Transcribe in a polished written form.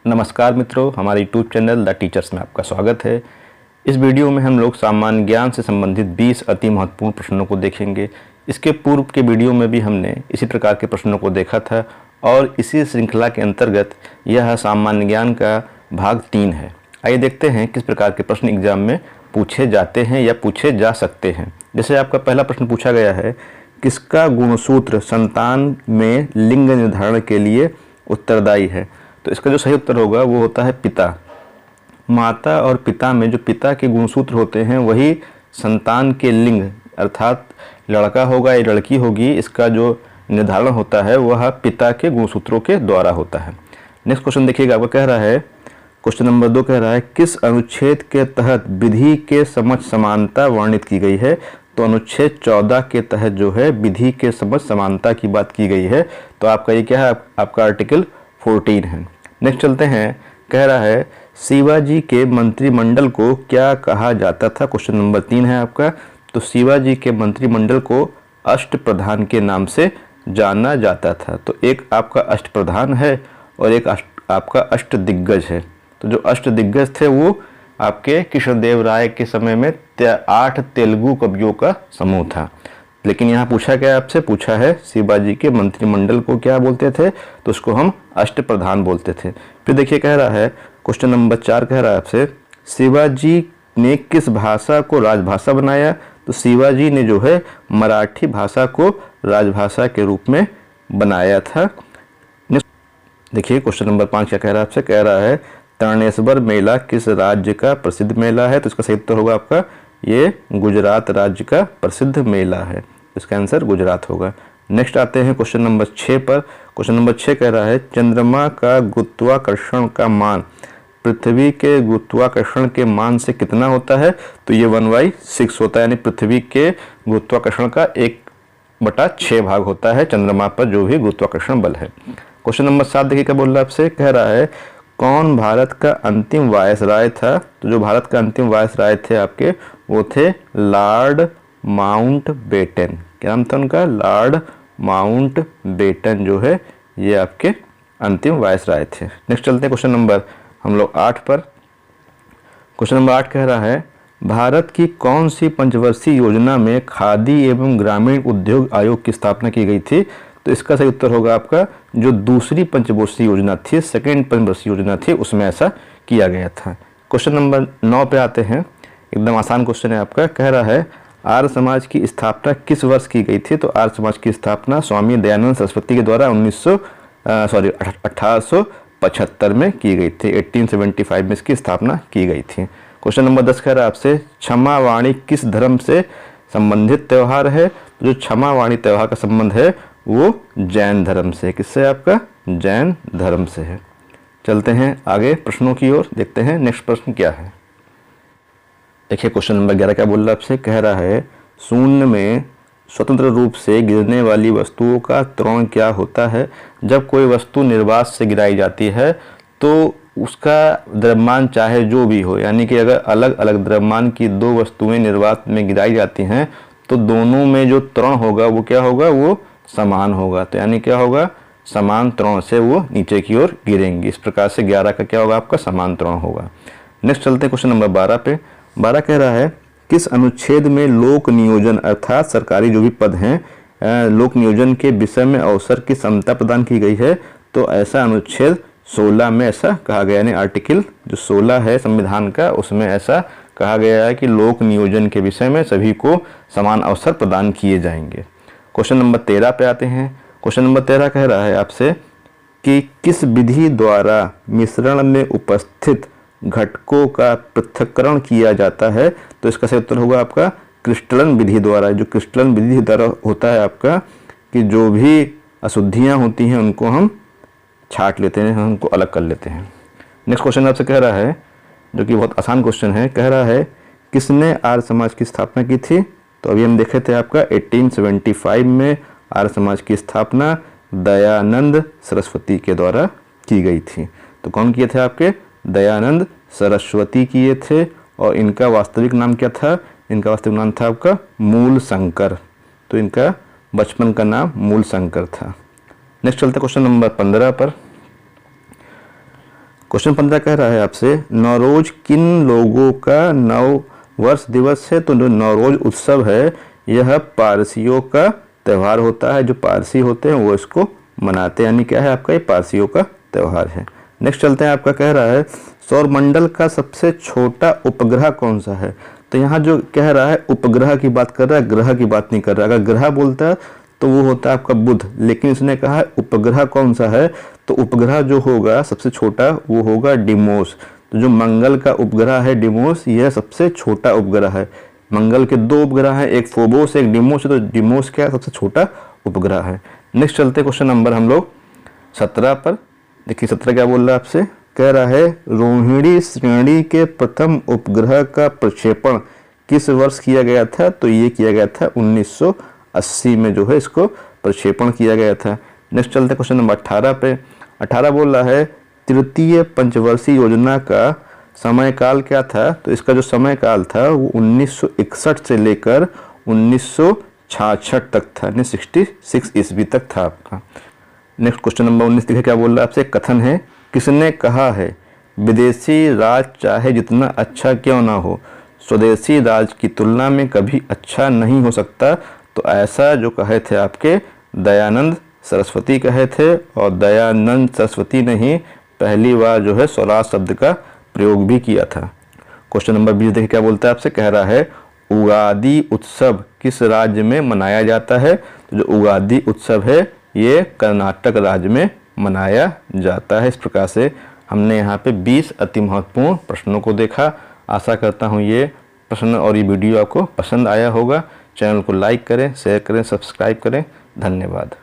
नमस्कार मित्रों, हमारे यूट्यूब चैनल द टीचर्स में आपका स्वागत है। इस वीडियो में हम लोग सामान्य ज्ञान से संबंधित 20 अति महत्वपूर्ण प्रश्नों को देखेंगे। इसके पूर्व के वीडियो में भी हमने इसी प्रकार के प्रश्नों को देखा था और इसी श्रृंखला के अंतर्गत यह सामान्य ज्ञान का भाग 3 है। आइए देखते हैं किस प्रकार के प्रश्न एग्जाम में पूछे जाते हैं या पूछे जा सकते हैं। जैसे आपका पहला प्रश्न पूछा गया है, किसका गुणसूत्र संतान में लिंग निर्धारण के लिए उत्तरदायी है? तो इसका जो सही उत्तर होगा वो होता है पिता। माता और पिता में जो पिता के गुणसूत्र होते हैं वही संतान के लिंग अर्थात लड़का होगा या लड़की होगी, इसका जो निर्धारण होता है वह पिता के गुणसूत्रों के द्वारा होता है। नेक्स्ट क्वेश्चन देखिएगा, आपका कह रहा है, क्वेश्चन नंबर 2 कह रहा है, किस अनुच्छेद के तहत विधि के समक्ष समानता वर्णित की गई है? तो अनुच्छेद 14 के तहत जो है विधि के समक्ष समानता की बात की गई है। तो आपका ये क्या है? आपका आर्टिकल 14 है। नेक्स्ट चलते हैं, कह रहा है, शिवाजी के मंत्रिमंडल को क्या कहा जाता था? क्वेश्चन नंबर 3 है आपका। तो शिवाजी के मंत्रिमंडल को अष्टप्रधान के नाम से जाना जाता था। तो एक आपका अष्टप्रधान है और एक आपका अष्टदिग्गज है। तो जो अष्टदिग्गज थे वो आपके कृष्णदेव राय के समय में 8 तेलुगु कवियों का समूह था। लेकिन यहाँ पूछा क्या, आपसे पूछा है शिवाजी के मंत्रिमंडल को क्या बोलते थे? तो उसको हम अष्टप्रधान बोलते थे। फिर देखिए कह रहा है, क्वेश्चन नंबर 4 कह रहा है आपसे, शिवाजी ने किस भाषा को राजभाषा बनाया? तो शिवाजी ने जो है मराठी भाषा को राजभाषा के रूप में बनाया था। देखिए क्वेश्चन नंबर 5 क्या कह रहा है आपसे, कह रहा है, तरणेश्वर मेला किस राज्य का प्रसिद्ध मेला है? तो इसका सही उत्तर होगा आपका ये गुजरात राज्य का प्रसिद्ध मेला है। इसका आंसर गुजरात होगा। नेक्स्ट आते हैं क्वेश्चन नंबर 6 पर। क्वेश्चन नंबर 6 कह रहा है, चंद्रमा का गुरुत्वाकर्षण का मान पृथ्वी के गुरुत्वाकर्षण के मान से कितना होता है? तो ये 1/6 होता है, यानी पृथ्वी के गुरुत्वाकर्षण का 1/6 भाग होता है चंद्रमा पर जो भी गुरुत्वाकर्षण बल है। क्वेश्चन नंबर 7 देखिए क्या बोल रहा है आपसे, कह रहा है, कौन भारत का अंतिम वायसराय था? तो जो भारत का अंतिम वायसराय थे आपके वो थे लॉर्ड माउंटबेटन। क्या नाम था उनका? लॉर्ड माउंटबेटन जो है ये आपके अंतिम वायसराय थे। नेक्स्ट चलते हैं क्वेश्चन नंबर हम लोग 8 पर। क्वेश्चन नंबर 8 कह रहा है, भारत की कौन सी पंचवर्षीय योजना में खादी एवं ग्रामीण उद्योग आयोग की स्थापना की गई थी? तो इसका सही उत्तर होगा आपका जो दूसरी पंचवर्षीय योजना थी, सेकेंड पंचवर्षीय योजना थी, उसमें ऐसा किया गया था। क्वेश्चन नंबर 9 पे आते हैं, एकदम आसान क्वेश्चन है आपका। कह रहा है, आर्य समाज की स्थापना किस वर्ष की गई थी? तो आर्य समाज की स्थापना स्वामी दयानंद सरस्वती के द्वारा 1875 में की गई थी। 1875 में इसकी स्थापना की गई थी। क्वेश्चन नंबर 10 कह रहा है आपसे, क्षमा वाणी किस धर्म से संबंधित त्यौहार है? तो जो क्षमा वाणी त्यौहार का संबंध है वो जैन धर्म से। किससे? आपका जैन धर्म से है। चलते हैं आगे प्रश्नों की ओर, देखते हैं नेक्स्ट प्रश्न क्या है। देखिए क्वेश्चन नंबर 11 क्या बोल रहा है आपसे, कह रहा है, शून्य में स्वतंत्र रूप से गिरने वाली वस्तुओं का त्वरण क्या होता है? जब कोई वस्तु निर्वात से गिराई जाती है तो उसका द्रव्यमान चाहे जो भी हो, यानी कि अगर अलग अलग द्रव्यमान की 2 वस्तुएं निर्वात में गिराई जाती हैं तो दोनों में जो त्वरण होगा वो क्या होगा? वो समान होगा। तो यानी क्या होगा? समान त्वरण से वो नीचे की ओर गिरेंगे। इस प्रकार से 11 का क्या होगा? आपका समान त्वरण होगा। नेक्स्ट चलते हैं क्वेश्चन नंबर 12 पे। 12 कह रहा है, किस अनुच्छेद में लोक नियोजन अर्थात सरकारी जो भी पद हैं लोक नियोजन के विषय में अवसर की समता प्रदान की गई है? तो ऐसा अनुच्छेद 16 में ऐसा कहा गया, यानी आर्टिकल जो 16 है संविधान का उसमें ऐसा कहा गया है कि लोक नियोजन के विषय में सभी को समान अवसर प्रदान किए जाएंगे। क्वेश्चन नंबर 13 पे आते हैं। क्वेश्चन नंबर 13 कह रहा है आपसे कि किस विधि द्वारा मिश्रण में उपस्थित घटकों का पृथक्करण किया जाता है? तो इसका सही उत्तर होगा आपका क्रिस्टलन विधि द्वारा। जो क्रिस्टलन विधि द्वारा होता है आपका कि जो भी अशुद्धियाँ होती हैं उनको हम छांट लेते हैं, उनको अलग कर लेते हैं। नेक्स्ट क्वेश्चन आपसे कह रहा है जो कि बहुत आसान क्वेश्चन है, कह रहा है, किसने आर्य समाज की स्थापना की थी? तो अभी हम देखे थे आपका 1875 में आर्य समाज की स्थापना दयानंद सरस्वती के द्वारा की गई थी। तो कौन किए थे? आपके दयानंद सरस्वती किए थे। और इनका वास्तविक नाम क्या था? इनका वास्तविक नाम था आपका मूल शंकर। तो इनका बचपन का नाम मूल शंकर था। नेक्स्ट चलते क्वेश्चन नंबर 15 पर। क्वेश्चन 15 कह रहा है आपसे नवरोज किन लोगों का नव वर्ष दिवस है। तो जो नवरोज उत्सव है यह पारसियों का त्यौहार होता है। जो पारसी होते हैं वो इसको मनाते हैं, यानी क्या है आपका ये पारसियों का त्यौहार है। नेक्स्ट चलते हैं, आपका कह रहा है सौरमंडल का सबसे छोटा उपग्रह कौन सा है। तो यहाँ जो कह रहा है उपग्रह की बात कर रहा है, ग्रह की बात नहीं कर रहा। अगर ग्रह बोलता है तो वो होता है आपका बुध, लेकिन इसने कहा है उपग्रह कौन सा है। तो उपग्रह जो होगा सबसे छोटा वो होगा डिमोस। तो जो मंगल का उपग्रह है डिमोस, यह सबसे छोटा उपग्रह है। मंगल के 2 उपग्रह हैं, एक फोबोस एक डिमोस, तो डिमोस क्या सबसे छोटा उपग्रह है। नेक्स्ट चलते क्वेश्चन नंबर हम लोग 17 पर। देखिए 17 क्या बोल रहा है आपसे, कह रहा है रोहिणी श्रेणी के प्रथम उपग्रह का प्रक्षेपण किस वर्ष किया गया था। तो ये किया गया था 1980 में जो है इसको प्रक्षेपण किया गया था। नेक्स्ट चलते क्वेश्चन नंबर 18 पे। 18 बोल रहा है तृतीय पंचवर्षीय योजना का समय काल क्या था। तो इसका जो समय काल था वो 1961 से लेकर 1966 तक था, 1966 ईस्वी तक था आपका। नेक्स्ट क्वेश्चन नंबर 19 देखिए क्या बोल रहा है आपसे, कथन है किसने कहा है विदेशी राज चाहे जितना अच्छा क्यों ना हो स्वदेशी राज की तुलना में कभी अच्छा नहीं हो सकता। तो ऐसा जो कहे थे आपके दयानंद सरस्वती कहे थे, और दयानंद सरस्वती ने ही पहली बार जो है स्वराज शब्द का प्रयोग भी किया था। क्वेश्चन नंबर 20 देखिए क्या बोलता है आपसे, कह रहा है उगादि उत्सव किस राज्य में मनाया जाता है। तो जो उगादि उत्सव है ये कर्नाटक राज्य में मनाया जाता है। इस प्रकार से हमने यहाँ पे 20 अति महत्वपूर्ण प्रश्नों को देखा। आशा करता हूँ ये प्रश्न और ये वीडियो आपको पसंद आया होगा। चैनल को लाइक करें, शेयर करें, सब्सक्राइब करें। धन्यवाद।